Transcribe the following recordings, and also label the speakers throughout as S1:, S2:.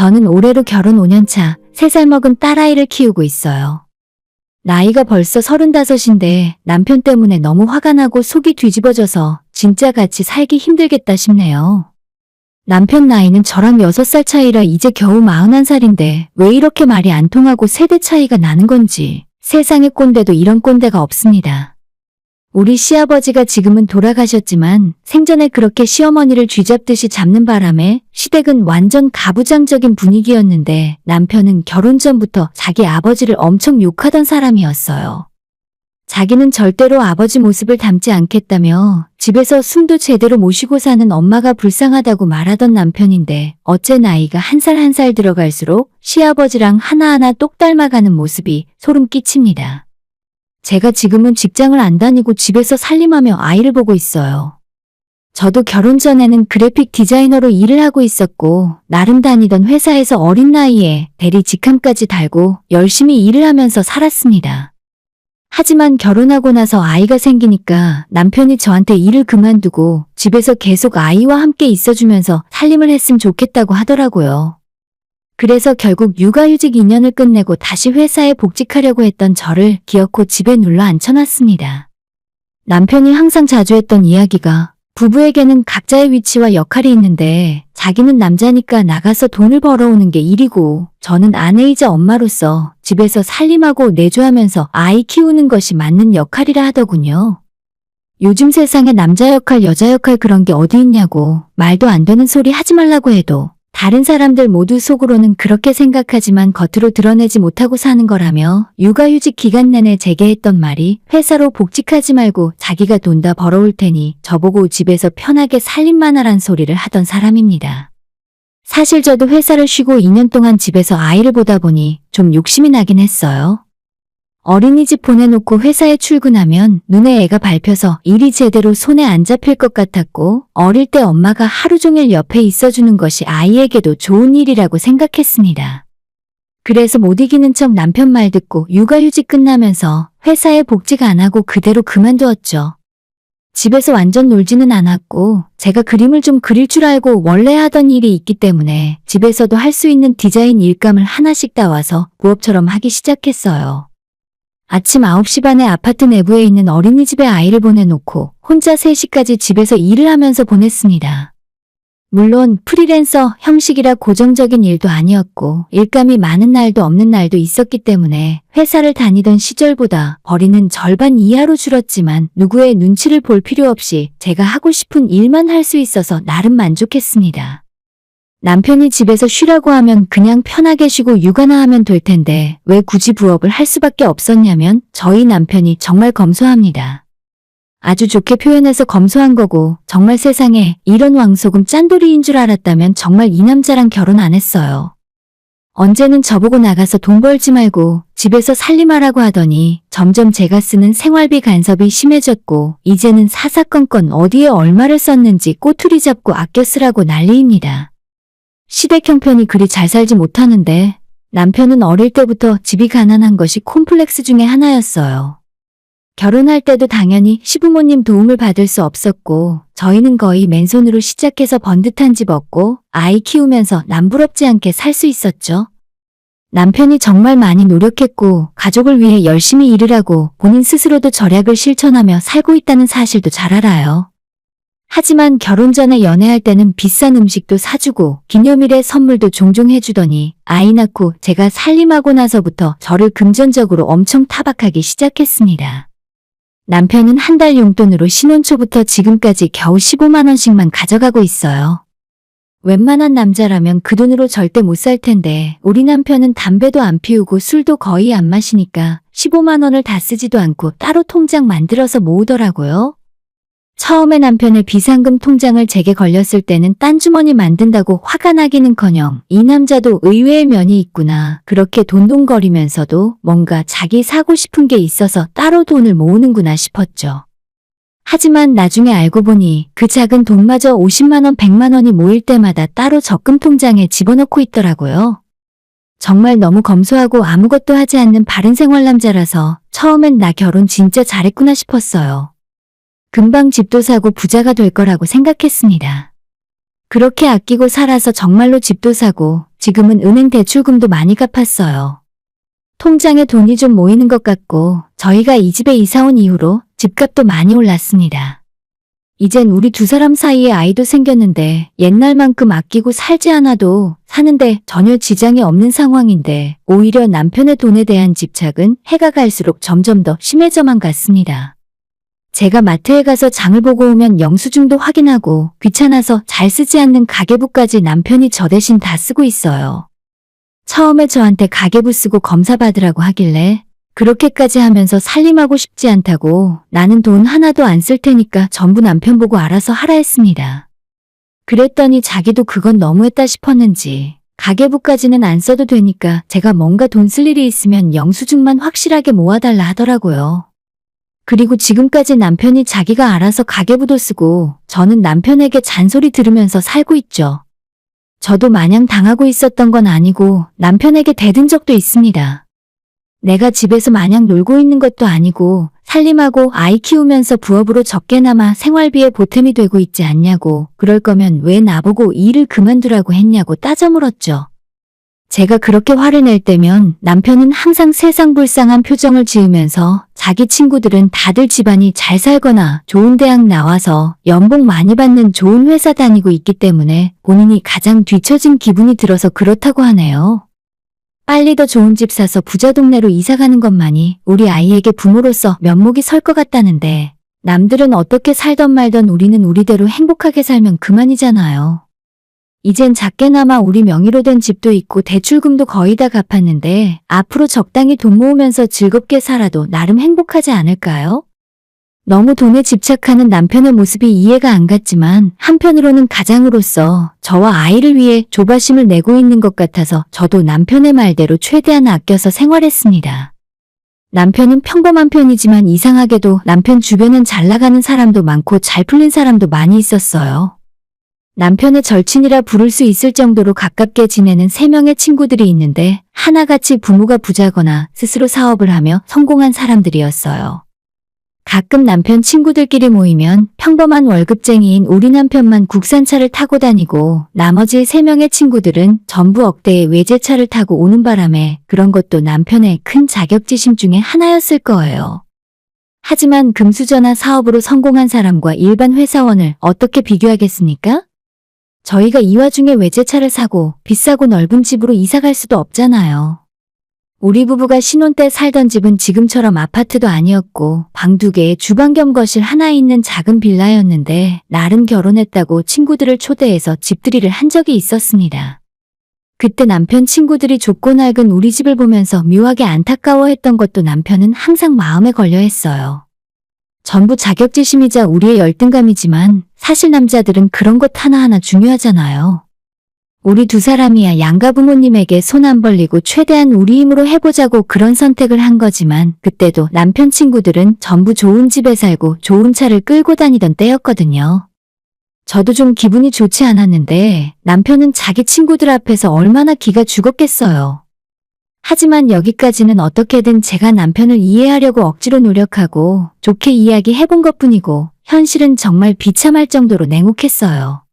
S1: 저는 올해로 결혼 5년차 3살 먹은 딸아이를 키우고 있어요. 나이가 벌써 35인데 남편 때문에 너무 화가 나고 속이 뒤집어져서 진짜 같이 살기 힘들겠다 싶네요. 남편 나이는 저랑 6살 차이라 이제 겨우 41살인데 왜 이렇게 말이 안 통하고 세대 차이가 나는 건지 세상에 꼰대도 이런 꼰대가 없습니다. 우리 시아버지가 지금은 돌아가셨지만 생전에 그렇게 시어머니를 쥐잡듯이 잡는 바람에 시댁은 완전 가부장적인 분위기였는데 남편은 결혼 전부터 자기 아버지를 엄청 욕하던 사람이었어요. 자기는 절대로 아버지 모습을 닮지 않겠다며 집에서 숨도 제대로 못 쉬고 사는 엄마가 불쌍하다고 말하던 남편인데 어째 나이가 한 살 한 살 들어갈수록 시아버지랑 하나하나 똑 닮아가는 모습이 소름 끼칩니다. 제가 지금은 직장을 안 다니고 집에서 살림하며 아이를 보고 있어요. 저도 결혼 전에는 그래픽 디자이너로 일을 하고 있었고 나름 다니던 회사에서 어린 나이에 대리 직함까지 달고 열심히 일을 하면서 살았습니다. 하지만 결혼하고 나서 아이가 생기니까 남편이 저한테 일을 그만두고 집에서 계속 아이와 함께 있어주면서 살림을 했으면 좋겠다고 하더라고요. 그래서 결국 육아휴직 2년을 끝내고 다시 회사에 복직하려고 했던 저를 기어코 집에 눌러 앉혀놨습니다. 남편이 항상 자주 했던 이야기가 부부에게는 각자의 위치와 역할이 있는데 자기는 남자니까 나가서 돈을 벌어오는 게 일이고 저는 아내이자 엄마로서 집에서 살림하고 내조하면서 아이 키우는 것이 맞는 역할이라 하더군요. 요즘 세상에 남자 역할, 여자 역할 그런 게 어디 있냐고 말도 안 되는 소리 하지 말라고 해도 다른 사람들 모두 속으로는 그렇게 생각하지만 겉으로 드러내지 못하고 사는 거라며 육아휴직 기간 내내 제게 했던 말이 회사로 복직하지 말고 자기가 돈 다 벌어올 테니 저보고 집에서 편하게 살림만 하란 소리를 하던 사람입니다. 사실 저도 회사를 쉬고 2년 동안 집에서 아이를 보다 보니 좀 욕심이 나긴 했어요. 어린이집 보내놓고 회사에 출근하면 눈에 애가 밟혀서 일이 제대로 손에 안 잡힐 것 같았고 어릴 때 엄마가 하루 종일 옆에 있어주는 것이 아이에게도 좋은 일이라고 생각했습니다. 그래서 못 이기는 척 남편 말 듣고 육아휴직 끝나면서 회사에 복직 안 하고 그대로 그만두었죠. 집에서 완전 놀지는 않았고 제가 그림을 좀 그릴 줄 알고 원래 하던 일이 있기 때문에 집에서도 할 수 있는 디자인 일감을 하나씩 따와서 부업처럼 하기 시작했어요. 아침 9시 반에 아파트 내부에 있는 어린이집에 아이를 보내놓고 혼자 3시까지 집에서 일을 하면서 보냈습니다. 물론 프리랜서 형식이라 고정적인 일도 아니었고 일감이 많은 날도 없는 날도 있었기 때문에 회사를 다니던 시절보다 벌이는 절반 이하로 줄었지만 누구의 눈치를 볼 필요 없이 제가 하고 싶은 일만 할 수 있어서 나름 만족했습니다. 남편이 집에서 쉬라고 하면 그냥 편하게 쉬고 육아나 하면 될 텐데 왜 굳이 부업을 할 수밖에 없었냐면 저희 남편이 정말 검소합니다. 아주 좋게 표현해서 검소한 거고 정말 세상에 이런 왕소금 짠돌이인 줄 알았다면 정말 이 남자랑 결혼 안 했어요. 언제는 저보고 나가서 돈 벌지 말고 집에서 살림하라고 하더니 점점 제가 쓰는 생활비 간섭이 심해졌고 이제는 사사건건 어디에 얼마를 썼는지 꼬투리 잡고 아껴 쓰라고 난리입니다. 시댁 형편이 그리 잘 살지 못하는데 남편은 어릴 때부터 집이 가난한 것이 콤플렉스 중에 하나였어요. 결혼할 때도 당연히 시부모님 도움을 받을 수 없었고 저희는 거의 맨손으로 시작해서 번듯한 집 얻고 아이 키우면서 남부럽지 않게 살 수 있었죠. 남편이 정말 많이 노력했고 가족을 위해 열심히 일을 하고 본인 스스로도 절약을 실천하며 살고 있다는 사실도 잘 알아요. 하지만 결혼 전에 연애할 때는 비싼 음식도 사주고 기념일에 선물도 종종 해주더니 아이 낳고 제가 살림하고 나서부터 저를 금전적으로 엄청 타박하기 시작했습니다. 남편은 한 달 용돈으로 신혼 초부터 지금까지 겨우 15만 원씩만 가져가고 있어요. 웬만한 남자라면 그 돈으로 절대 못 살 텐데 우리 남편은 담배도 안 피우고 술도 거의 안 마시니까 15만 원을 다 쓰지도 않고 따로 통장 만들어서 모으더라고요. 처음에 남편의 비상금 통장을 제게 걸렸을 때는 딴주머니 만든다고 화가 나기는커녕 이 남자도 의외의 면이 있구나. 그렇게 돈돈거리면서도 뭔가 자기 사고 싶은 게 있어서 따로 돈을 모으는구나 싶었죠. 하지만 나중에 알고 보니 그 작은 돈마저 50만 원, 100만 원이 모일 때마다 따로 적금 통장에 집어넣고 있더라고요. 정말 너무 검소하고 아무것도 하지 않는 바른 생활 남자라서 처음엔 나 결혼 진짜 잘했구나 싶었어요. 금방 집도 사고 부자가 될 거라고 생각했습니다. 그렇게 아끼고 살아서 정말로 집도 사고 지금은 은행 대출금도 많이 갚았어요. 통장에 돈이 좀 모이는 것 같고 저희가 이 집에 이사 온 이후로 집값도 많이 올랐습니다. 이젠 우리 두 사람 사이에 아이도 생겼는데 옛날만큼 아끼고 살지 않아도 사는데 전혀 지장이 없는 상황인데 오히려 남편의 돈에 대한 집착은 해가 갈수록 점점 더 심해져만 갔습니다. 제가 마트에 가서 장을 보고 오면 영수증도 확인하고 귀찮아서 잘 쓰지 않는 가계부까지 남편이 저 대신 다 쓰고 있어요. 처음에 저한테 가계부 쓰고 검사 받으라고 하길래 그렇게까지 하면서 살림하고 싶지 않다고 나는 돈 하나도 안 쓸 테니까 전부 남편 보고 알아서 하라 했습니다. 그랬더니 자기도 그건 너무했다 싶었는지 가계부까지는 안 써도 되니까 제가 뭔가 돈 쓸 일이 있으면 영수증만 확실하게 모아달라 하더라고요. 그리고 지금까지 남편이 자기가 알아서 가계부도 쓰고 저는 남편에게 잔소리 들으면서 살고 있죠. 저도 마냥 당하고 있었던 건 아니고 남편에게 대든 적도 있습니다. 내가 집에서 마냥 놀고 있는 것도 아니고 살림하고 아이 키우면서 부업으로 적게나마 생활비에 보탬이 되고 있지 않냐고 그럴 거면 왜 나보고 일을 그만두라고 했냐고 따져 물었죠. 제가 그렇게 화를 낼 때면 남편은 항상 세상불쌍한 표정을 지으면서 자기 친구들은 다들 집안이 잘 살거나 좋은 대학 나와서 연봉 많이 받는 좋은 회사 다니고 있기 때문에 본인이 가장 뒤처진 기분이 들어서 그렇다고 하네요. 빨리 더 좋은 집 사서 부자 동네로 이사 가는 것만이 우리 아이에게 부모로서 면목이 설 것 같다는데 남들은 어떻게 살던 말던 우리는 우리대로 행복하게 살면 그만이잖아요. 이젠 작게나마 우리 명의로 된 집도 있고 대출금도 거의 다 갚았는데 앞으로 적당히 돈 모으면서 즐겁게 살아도 나름 행복하지 않을까요? 너무 돈에 집착하는 남편의 모습이 이해가 안 갔지만 한편으로는 가장으로서 저와 아이를 위해 조바심을 내고 있는 것 같아서 저도 남편의 말대로 최대한 아껴서 생활했습니다. 남편은 평범한 편이지만 이상하게도 남편 주변엔 잘 나가는 사람도 많고 잘 풀린 사람도 많이 있었어요. 남편의 절친이라 부를 수 있을 정도로 가깝게 지내는 3명의 친구들이 있는데 하나같이 부모가 부자거나 스스로 사업을 하며 성공한 사람들이었어요. 가끔 남편 친구들끼리 모이면 평범한 월급쟁이인 우리 남편만 국산차를 타고 다니고 나머지 3명의 친구들은 전부 억대의 외제차를 타고 오는 바람에 그런 것도 남편의 큰 자격지심 중에 하나였을 거예요. 하지만 금수저나 사업으로 성공한 사람과 일반 회사원을 어떻게 비교하겠습니까? 저희가 이 와중에 외제차를 사고 비싸고 넓은 집으로 이사갈 수도 없잖아요. 우리 부부가 신혼 때 살던 집은 지금처럼 아파트도 아니었고 방 2개에 주방 겸 거실 하나 있는 작은 빌라였는데 나름 결혼했다고 친구들을 초대해서 집들이를 한 적이 있었습니다. 그때 남편 친구들이 좁고 낡은 우리 집을 보면서 묘하게 안타까워했던 것도 남편은 항상 마음에 걸려 했어요. 전부 자격지심이자 우리의 열등감이지만 사실 남자들은 그런 것 하나하나 중요하잖아요. 우리 두 사람이야 양가 부모님에게 손 안 벌리고 최대한 우리 힘으로 해보자고 그런 선택을 한 거지만 그때도 남편 친구들은 전부 좋은 집에 살고 좋은 차를 끌고 다니던 때였거든요. 저도 좀 기분이 좋지 않았는데 남편은 자기 친구들 앞에서 얼마나 기가 죽었겠어요. 하지만 여기까지는 어떻게든 제가 남편을 이해하려고 억지로 노력하고 좋게 이야기해본 것뿐이고 현실은 정말 비참할 정도로 냉혹했어요.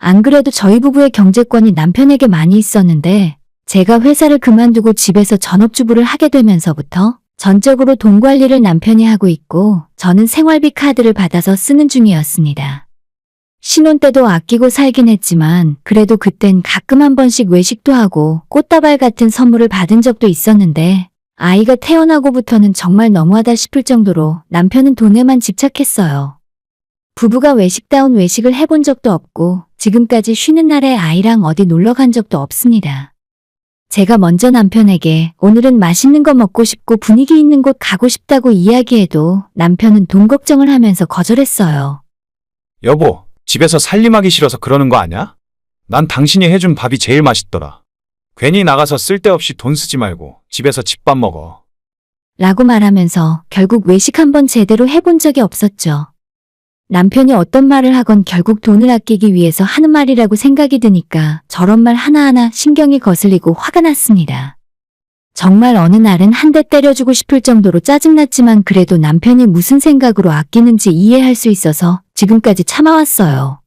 S1: 안 그래도 저희 부부의 경제권이 남편에게 많이 있었는데 제가 회사를 그만두고 집에서 전업주부를 하게 되면서부터 전적으로 돈 관리를 남편이 하고 있고 저는 생활비 카드를 받아서 쓰는 중이었습니다. 신혼 때도 아끼고 살긴 했지만 그래도 그땐 가끔 한 번씩 외식도 하고 꽃다발 같은 선물을 받은 적도 있었는데 아이가 태어나고부터는 정말 너무하다 싶을 정도로 남편은 돈에만 집착했어요. 부부가 외식다운 외식을 해본 적도 없고 지금까지 쉬는 날에 아이랑 어디 놀러 간 적도 없습니다. 제가 먼저 남편에게 오늘은 맛있는 거 먹고 싶고 분위기 있는 곳 가고 싶다고 이야기해도 남편은 돈 걱정을 하면서 거절했어요.
S2: 여보, 집에서 살림하기 싫어서 그러는 거 아냐? 난 당신이 해준 밥이 제일 맛있더라. 괜히 나가서 쓸데없이 돈 쓰지 말고 집에서 집밥 먹어.
S1: 라고 말하면서 결국 외식 한번 제대로 해본 적이 없었죠. 남편이 어떤 말을 하건 결국 돈을 아끼기 위해서 하는 말이라고 생각이 드니까 저런 말 하나하나 신경이 거슬리고 화가 났습니다. 정말 어느 날은 한 대 때려주고 싶을 정도로 짜증났지만 그래도 남편이 무슨 생각으로 아끼는지 이해할 수 있어서 지금까지 참아왔어요.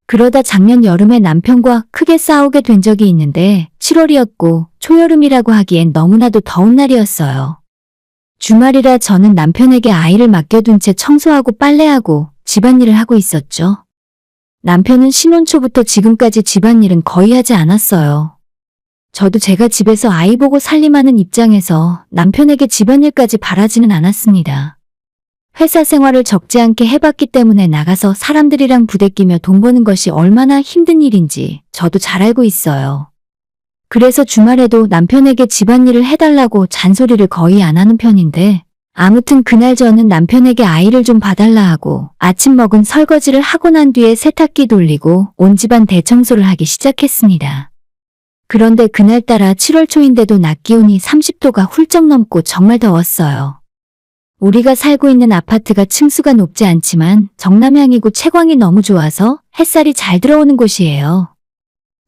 S1: 그러다 작년 여름에 남편과 크게 싸우게 된 적이 있는데 7월이었고 초여름이라고 하기엔 너무나도 더운 날이었어요. 주말이라 저는 남편에게 아이를 맡겨둔 채 청소하고 빨래하고 집안일을 하고 있었죠. 남편은 신혼 초부터 지금까지 집안일은 거의 하지 않았어요. 저도 제가 집에서 아이 보고 살림하는 입장에서 남편에게 집안일까지 바라지는 않았습니다. 회사 생활을 적지 않게 해봤기 때문에 나가서 사람들이랑 부대끼며 돈 버는 것이 얼마나 힘든 일인지 저도 잘 알고 있어요. 그래서 주말에도 남편에게 집안일을 해달라고 잔소리를 거의 안 하는 편인데 아무튼 그날 저는 남편에게 아이를 좀 봐달라 하고 아침 먹은 설거지를 하고 난 뒤에 세탁기 돌리고 온 집안 대청소를 하기 시작했습니다. 그런데 그날따라 7월 초인데도 낮 기온이 30도가 훌쩍 넘고 정말 더웠어요. 우리가 살고 있는 아파트가 층수가 높지 않지만 정남향이고 채광이 너무 좋아서 햇살이 잘 들어오는 곳이에요.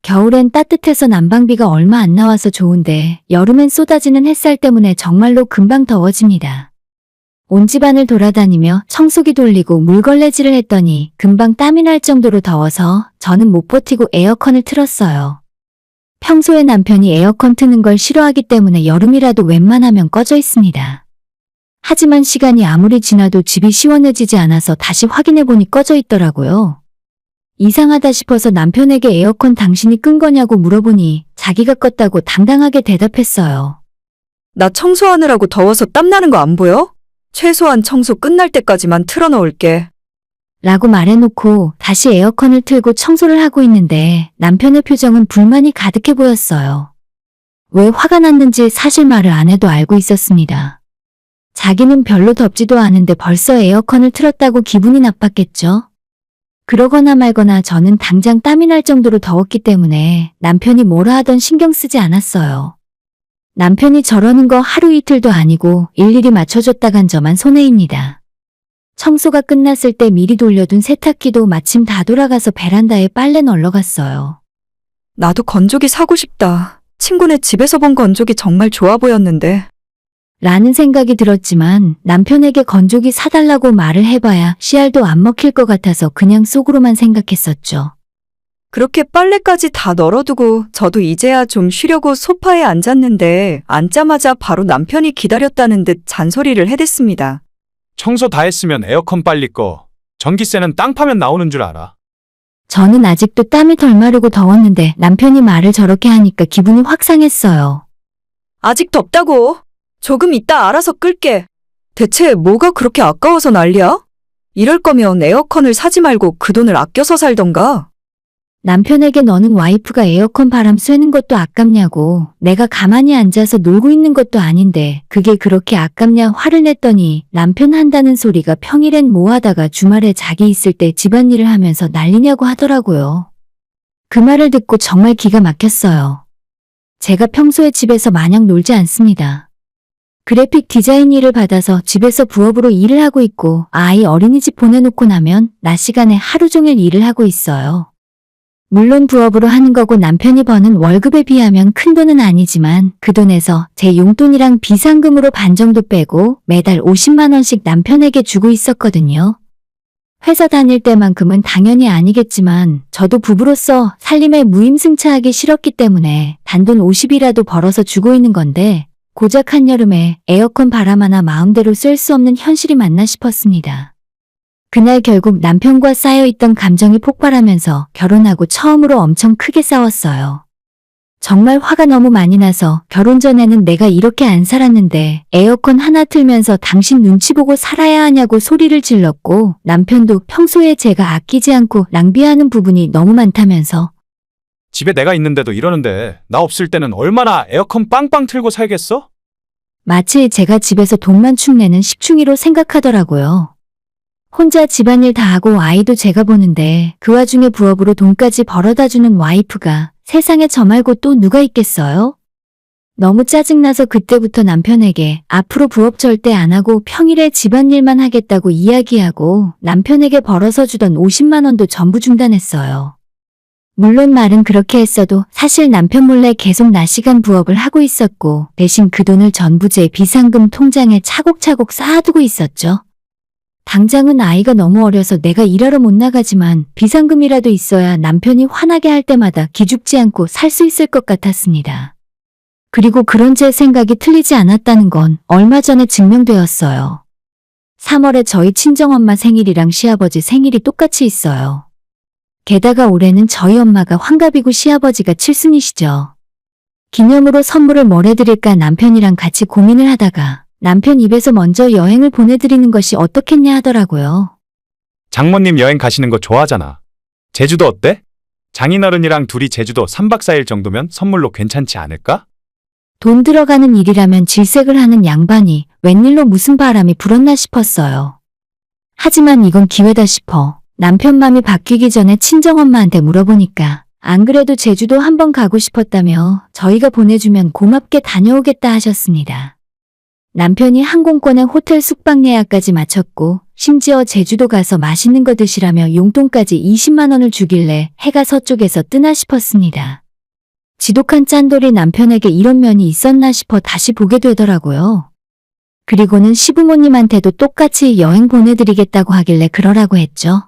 S1: 겨울엔 따뜻해서 난방비가 얼마 안 나와서 좋은데 여름엔 쏟아지는 햇살 때문에 정말로 금방 더워집니다. 온 집안을 돌아다니며 청소기 돌리고 물걸레질을 했더니 금방 땀이 날 정도로 더워서 저는 못 버티고 에어컨을 틀었어요. 평소에 남편이 에어컨 트는 걸 싫어하기 때문에 여름이라도 웬만하면 꺼져 있습니다. 하지만 시간이 아무리 지나도 집이 시원해지지 않아서 다시 확인해보니 꺼져 있더라고요. 이상하다 싶어서 남편에게 에어컨 당신이 끈 거냐고 물어보니 자기가 껐다고 당당하게 대답했어요.
S3: 나 청소하느라고 더워서 땀나는 거 안 보여? 최소한 청소 끝날 때까지만 틀어놓을게.
S1: 라고 말해놓고 다시 에어컨을 틀고 청소를 하고 있는데 남편의 표정은 불만이 가득해 보였어요. 왜 화가 났는지 사실 말을 안 해도 알고 있었습니다. 자기는 별로 덥지도 않은데 벌써 에어컨을 틀었다고 기분이 나빴겠죠? 그러거나 말거나 저는 당장 땀이 날 정도로 더웠기 때문에 남편이 뭐라 하던 신경 쓰지 않았어요. 남편이 저러는 거 하루 이틀도 아니고 일일이 맞춰줬다간 저만 손해입니다. 청소가 끝났을 때 미리 돌려둔 세탁기도 마침 다 돌아가서 베란다에 빨래 널러 갔어요.
S3: 나도 건조기 사고 싶다. 친구네 집에서 본 건조기 정말 좋아 보였는데.
S1: 라는 생각이 들었지만 남편에게 건조기 사달라고 말을 해봐야 씨알도 안 먹힐 것 같아서 그냥 속으로만 생각했었죠.
S3: 그렇게 빨래까지 다 널어두고 저도 이제야 좀 쉬려고 소파에 앉았는데 앉자마자 바로 남편이 기다렸다는 듯 잔소리를 해댔습니다.
S2: 청소 다 했으면 에어컨 빨리 꺼. 전기세는 땅 파면 나오는 줄 알아.
S1: 저는 아직도 땀이 덜 마르고 더웠는데 남편이 말을 저렇게 하니까 기분이 확 상했어요.
S3: 아직 덥다고. 조금 이따 알아서 끌게. 대체 뭐가 그렇게 아까워서 난리야? 이럴 거면 에어컨을 사지 말고 그 돈을 아껴서 살던가.
S1: 남편에게 너는 와이프가 에어컨 바람 쐬는 것도 아깝냐고 내가 가만히 앉아서 놀고 있는 것도 아닌데 그게 그렇게 아깝냐 화를 냈더니 남편 한다는 소리가 평일엔 뭐 하다가 주말에 자기 있을 때 집안일을 하면서 난리냐고 하더라고요. 그 말을 듣고 정말 기가 막혔어요. 제가 평소에 집에서 마냥 놀지 않습니다. 그래픽 디자인 일을 받아서 집에서 부업으로 일을 하고 있고 아이 어린이집 보내놓고 나면 낮 시간에 하루 종일 일을 하고 있어요. 물론 부업으로 하는 거고 남편이 버는 월급에 비하면 큰 돈은 아니지만 그 돈에서 제 용돈이랑 비상금으로 반 정도 빼고 매달 50만 원씩 남편에게 주고 있었거든요. 회사 다닐 때만큼은 당연히 아니겠지만 저도 부부로서 살림에 무임승차하기 싫었기 때문에 단돈 50이라도 벌어서 주고 있는 건데 고작 한여름에 에어컨 바람 하나 마음대로 쐴 수 없는 현실이 맞나 싶었습니다. 그날 결국 남편과 쌓여있던 감정이 폭발하면서 결혼하고 처음으로 엄청 크게 싸웠어요. 정말 화가 너무 많이 나서 결혼 전에는 내가 이렇게 안 살았는데 에어컨 하나 틀면서 당신 눈치 보고 살아야 하냐고 소리를 질렀고 남편도 평소에 제가 아끼지 않고 낭비하는 부분이 너무 많다면서
S2: 집에 내가 있는데도 이러는데 나 없을 때는 얼마나 에어컨 빵빵 틀고 살겠어?
S1: 마치 제가 집에서 돈만 축내는 식충이로 생각하더라고요. 혼자 집안일 다 하고 아이도 제가 보는데 그 와중에 부업으로 돈까지 벌어다주는 와이프가 세상에 저 말고 또 누가 있겠어요? 너무 짜증나서 그때부터 남편에게 앞으로 부업 절대 안 하고 평일에 집안일만 하겠다고 이야기하고 남편에게 벌어서 주던 50만 원도 전부 중단했어요. 물론 말은 그렇게 했어도 사실 남편 몰래 계속 낮 시간 부업을 하고 있었고 대신 그 돈을 전부 제 비상금 통장에 차곡차곡 쌓아두고 있었죠. 당장은 아이가 너무 어려서 내가 일하러 못 나가지만 비상금이라도 있어야 남편이 화나게 할 때마다 기죽지 않고 살 수 있을 것 같았습니다. 그리고 그런 제 생각이 틀리지 않았다는 건 얼마 전에 증명되었어요. 3월에 저희 친정엄마 생일이랑 시아버지 생일이 똑같이 있어요. 게다가 올해는 저희 엄마가 환갑이고 시아버지가 칠순이시죠. 기념으로 선물을 뭘 해드릴까 남편이랑 같이 고민을 하다가 남편 입에서 먼저 여행을 보내드리는 것이 어떻겠냐 하더라고요.
S2: 장모님 여행 가시는 거 좋아하잖아. 제주도 어때? 장인어른이랑 둘이 제주도 3박 4일 정도면 선물로 괜찮지 않을까?
S1: 돈 들어가는 일이라면 질색을 하는 양반이 웬일로 무슨 바람이 불었나 싶었어요. 하지만 이건 기회다 싶어 남편 맘이 바뀌기 전에 친정엄마한테 물어보니까 안 그래도 제주도 한번 가고 싶었다며 저희가 보내주면 고맙게 다녀오겠다 하셨습니다. 남편이 항공권에 호텔 숙박 예약까지 마쳤고 심지어 제주도 가서 맛있는 거 드시라며 용돈까지 20만 원을 주길래 해가 서쪽에서 뜨나 싶었습니다. 지독한 짠돌이 남편에게 이런 면이 있었나 싶어 다시 보게 되더라고요. 그리고는 시부모님한테도 똑같이 여행 보내드리겠다고 하길래 그러라고 했죠.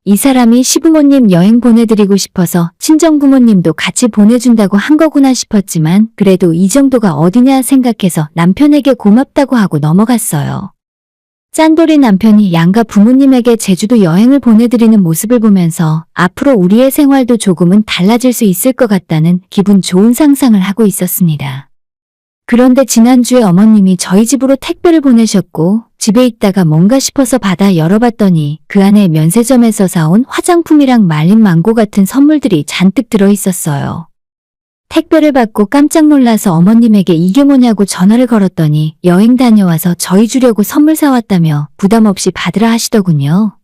S1: 이 사람이 시부모님 여행 보내드리고 싶어서 친정부모님도 같이 보내준다고 한 거구나 싶었지만 그래도 이 정도가 어디냐 생각해서 남편에게 고맙다고 하고 넘어갔어요. 짠돌이 남편이 양가 부모님에게 제주도 여행을 보내드리는 모습을 보면서 앞으로 우리의 생활도 조금은 달라질 수 있을 것 같다는 기분 좋은 상상을 하고 있었습니다. 그런데 지난주에 어머님이 저희 집으로 택배를 보내셨고 집에 있다가 뭔가 싶어서 받아 열어봤더니 그 안에 면세점에서 사온 화장품이랑 말린 망고 같은 선물들이 잔뜩 들어있었어요. 택배를 받고 깜짝 놀라서 어머님에게 이게 뭐냐고 전화를 걸었더니 여행 다녀와서 저희 주려고 선물 사왔다며 부담 없이 받으라 하시더군요.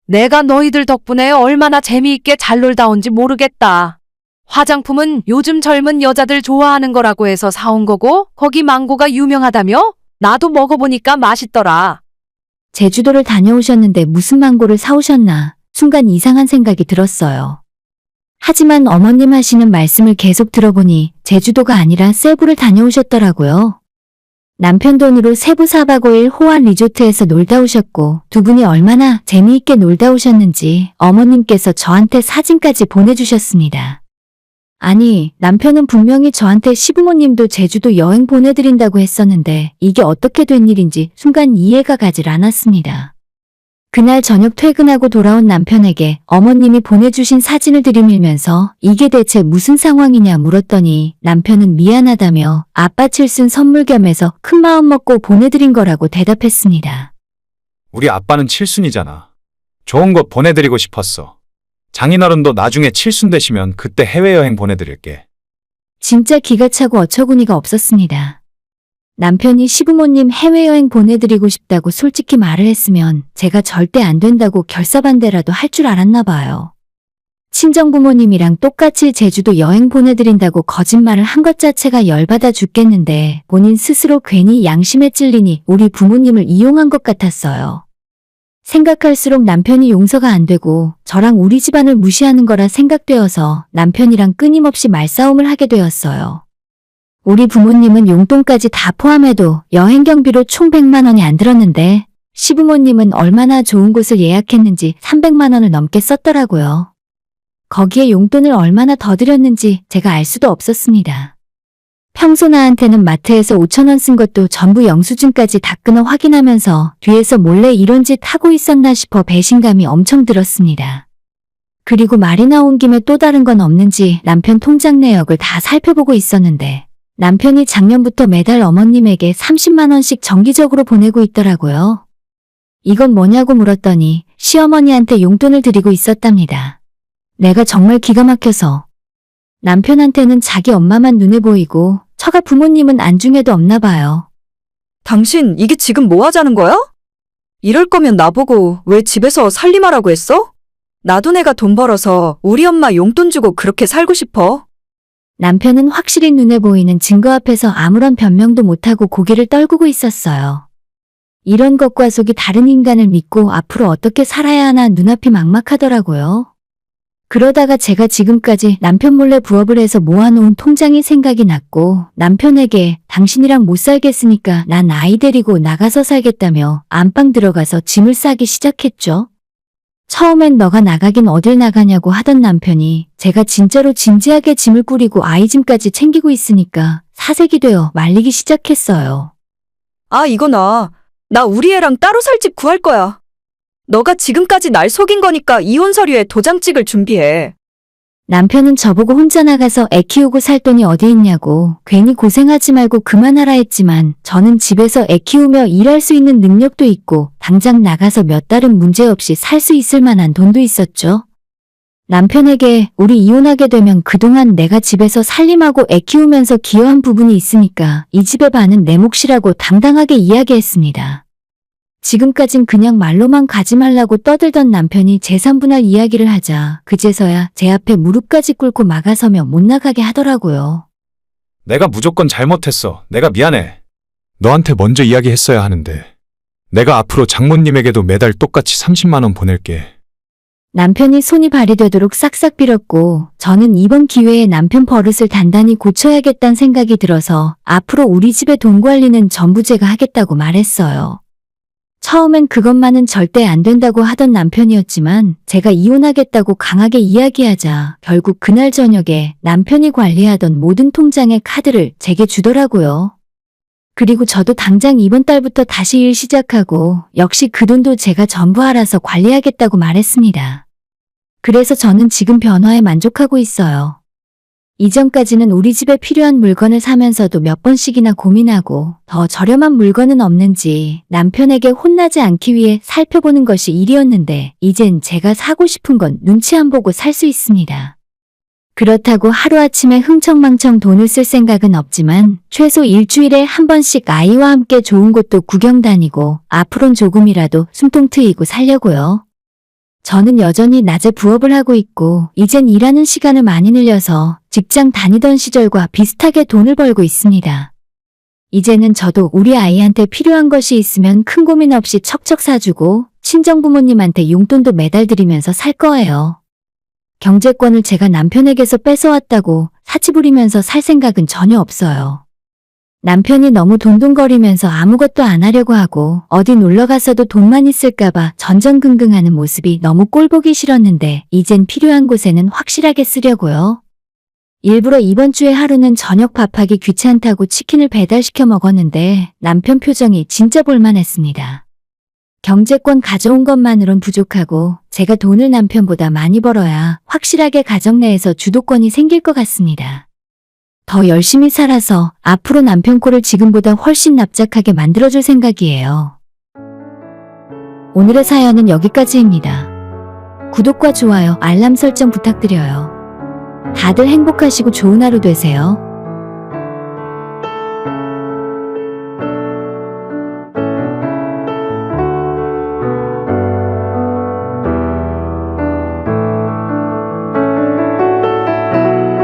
S4: 내가 너희들 덕분에 얼마나 재미있게 잘 놀다 온지 모르겠다. 화장품은 요즘 젊은 여자들 좋아하는 거라고 해서 사온 거고 거기 망고가 유명하다며? 나도 먹어보니까 맛있더라.
S1: 제주도를 다녀오셨는데 무슨 망고를 사오셨나 순간 이상한 생각이 들었어요. 하지만 어머님 하시는 말씀을 계속 들어보니 제주도가 아니라 세부를 다녀오셨더라고요. 남편 돈으로 세부 4박 5일 호환 리조트에서 놀다 오셨고 두 분이 얼마나 재미있게 놀다 오셨는지 어머님께서 저한테 사진까지 보내주셨습니다. 아니, 남편은 분명히 저한테 시부모님도 제주도 여행 보내드린다고 했었는데 이게 어떻게 된 일인지 순간 이해가 가질 않았습니다. 그날 저녁 퇴근하고 돌아온 남편에게 어머님이 보내주신 사진을 들이밀면서 이게 대체 무슨 상황이냐 물었더니 남편은 미안하다며 아빠 칠순 선물 겸해서 큰 마음 먹고 보내드린 거라고 대답했습니다.
S2: 우리 아빠는 칠순이잖아. 좋은 거 보내드리고 싶었어. 장인어른도 나중에 칠순 되시면 그때 해외여행 보내드릴게.
S1: 진짜 기가 차고 어처구니가 없었습니다. 남편이 시부모님 해외여행 보내드리고 싶다고 솔직히 말을 했으면 제가 절대 안 된다고 결사반대라도 할 줄 알았나 봐요. 친정부모님이랑 똑같이 제주도 여행 보내드린다고 거짓말을 한 것 자체가 열받아 죽겠는데 본인 스스로 괜히 양심에 찔리니 우리 부모님을 이용한 것 같았어요. 생각할수록 남편이 용서가 안 되고 저랑 우리 집안을 무시하는 거라 생각되어서 남편이랑 끊임없이 말싸움을 하게 되었어요. 우리 부모님은 용돈까지 다 포함해도 여행 경비로 총 100만 원이 안 들었는데 시부모님은 얼마나 좋은 곳을 예약했는지 300만 원을 넘게 썼더라고요. 거기에 용돈을 얼마나 더 드렸는지 제가 알 수도 없었습니다. 평소 나한테는 마트에서 5천 원 쓴 것도 전부 영수증까지 다 끊어 확인하면서 뒤에서 몰래 이런 짓 하고 있었나 싶어 배신감이 엄청 들었습니다. 그리고 말이 나온 김에 또 다른 건 없는지 남편 통장 내역을 다 살펴보고 있었는데 남편이 작년부터 매달 어머님에게 30만 원씩 정기적으로 보내고 있더라고요. 이건 뭐냐고 물었더니 시어머니한테 용돈을 드리고 있었답니다. 내가 정말 기가 막혀서 남편한테는 자기 엄마만 눈에 보이고 처가 부모님은 안중에도 없나 봐요.
S3: 당신 이게 지금 뭐 하자는 거야? 이럴 거면 나보고 왜 집에서 살림하라고 했어? 나도 내가 돈 벌어서 우리 엄마 용돈 주고 그렇게 살고 싶어.
S1: 남편은 확실히 눈에 보이는 증거 앞에서 아무런 변명도 못하고 고개를 떨구고 있었어요. 이런 것과 속이 다른 인간을 믿고 앞으로 어떻게 살아야 하나 눈앞이 막막하더라고요. 그러다가 제가 지금까지 남편 몰래 부업을 해서 모아놓은 통장이 생각이 났고 남편에게 당신이랑 못 살겠으니까 난 아이 데리고 나가서 살겠다며 안방 들어가서 짐을 싸기 시작했죠. 처음엔 너가 나가긴 어딜 나가냐고 하던 남편이 제가 진짜로 진지하게 짐을 꾸리고 아이 짐까지 챙기고 있으니까 사색이 되어 말리기 시작했어요.
S3: 아, 이거 나 우리 애랑 따로 살 집 구할 거야. 너가 지금까지 날 속인 거니까 이혼 서류에 도장 찍을 준비해.
S1: 남편은 저보고 혼자 나가서 애 키우고 살 돈이 어디 있냐고 괜히 고생하지 말고 그만하라 했지만 저는 집에서 애 키우며 일할 수 있는 능력도 있고 당장 나가서 몇 달은 문제없이 살 수 있을 만한 돈도 있었죠. 남편에게 우리 이혼하게 되면 그동안 내가 집에서 살림하고 애 키우면서 기여한 부분이 있으니까 이 집의 반은 내 몫이라고 당당하게 이야기했습니다. 지금까진 그냥 말로만 가지 말라고 떠들던 남편이 재산분할 이야기를 하자 그제서야 제 앞에 무릎까지 꿇고 막아서며 못 나가게 하더라고요.
S2: 내가 무조건 잘못했어. 내가 미안해. 너한테 먼저 이야기했어야 하는데. 내가 앞으로 장모님에게도 매달 똑같이 30만 원 보낼게.
S1: 남편이 손이 발이 되도록 싹싹 빌었고 저는 이번 기회에 남편 버릇을 단단히 고쳐야겠다는 생각이 들어서 앞으로 우리 집의 돈 관리는 전부 제가 하겠다고 말했어요. 처음엔 그것만은 절대 안 된다고 하던 남편이었지만 제가 이혼하겠다고 강하게 이야기하자 결국 그날 저녁에 남편이 관리하던 모든 통장의 카드를 제게 주더라고요. 그리고 저도 당장 이번 달부터 다시 일 시작하고 역시 그 돈도 제가 전부 알아서 관리하겠다고 말했습니다. 그래서 저는 지금 변화에 만족하고 있어요. 이전까지는 우리 집에 필요한 물건을 사면서도 몇 번씩이나 고민하고 더 저렴한 물건은 없는지 남편에게 혼나지 않기 위해 살펴보는 것이 일이었는데 이젠 제가 사고 싶은 건 눈치 안 보고 살 수 있습니다. 그렇다고 하루아침에 흥청망청 돈을 쓸 생각은 없지만 최소 일주일에 한 번씩 아이와 함께 좋은 곳도 구경 다니고 앞으론 조금이라도 숨통 트이고 살려고요. 저는 여전히 낮에 부업을 하고 있고 이젠 일하는 시간을 많이 늘려서 직장 다니던 시절과 비슷하게 돈을 벌고 있습니다. 이제는 저도 우리 아이한테 필요한 것이 있으면 큰 고민 없이 척척 사주고 친정부모님한테 용돈도 매달 드리면서 살 거예요. 경제권을 제가 남편에게서 뺏어왔다고 사치 부리면서 살 생각은 전혀 없어요. 남편이 너무 돈돈거리면서 아무것도 안 하려고 하고 어디 놀러가서도 돈만 있을까봐 전전긍긍하는 모습이 너무 꼴보기 싫었는데 이젠 필요한 곳에는 확실하게 쓰려고요. 일부러 이번 주에 하루는 저녁 밥하기 귀찮다고 치킨을 배달시켜 먹었는데 남편 표정이 진짜 볼만했습니다. 경제권 가져온 것만으론 부족하고 제가 돈을 남편보다 많이 벌어야 확실하게 가정 내에서 주도권이 생길 것 같습니다. 더 열심히 살아서 앞으로 남편 꼴을 지금보다 훨씬 납작하게 만들어줄 생각이에요. 오늘의 사연은 여기까지입니다. 구독과 좋아요, 알람 설정 부탁드려요. 다들 행복하시고 좋은 하루 되세요.